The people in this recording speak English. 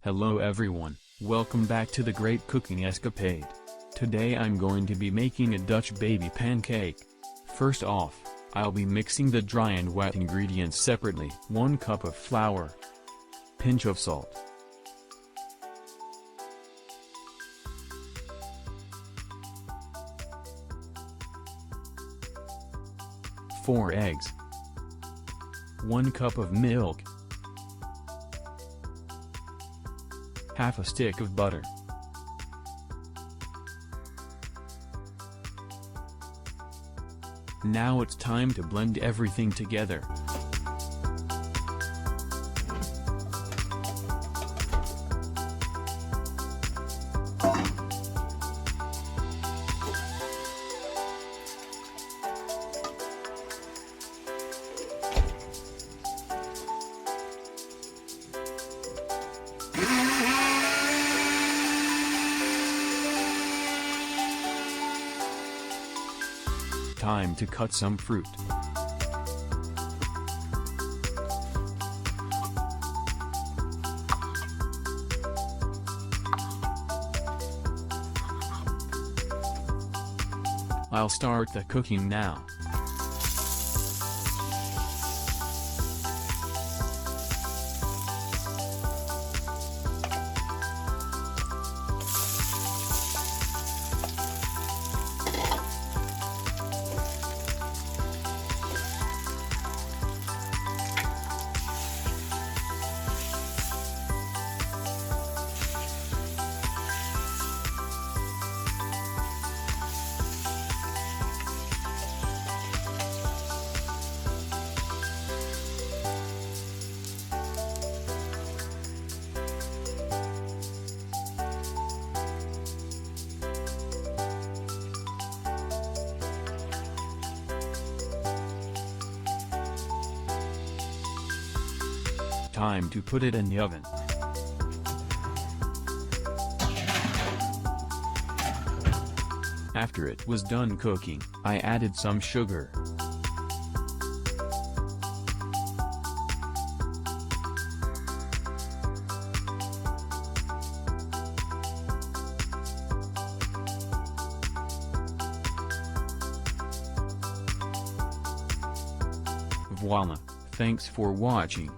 Hello everyone, welcome back to the Great Cooking Escapade. Today I'm going to be making a Dutch baby pancake. First off, I'll be mixing the dry and wet ingredients separately. 1 cup of flour, pinch of salt, four eggs, 1 cup of milk, half a stick of butter. Now it's time to blend everything together. Time to cut some fruit. I'll start the cooking now. Time to put it in the oven. After it was done cooking, I added some sugar. Voila! Thanks for watching.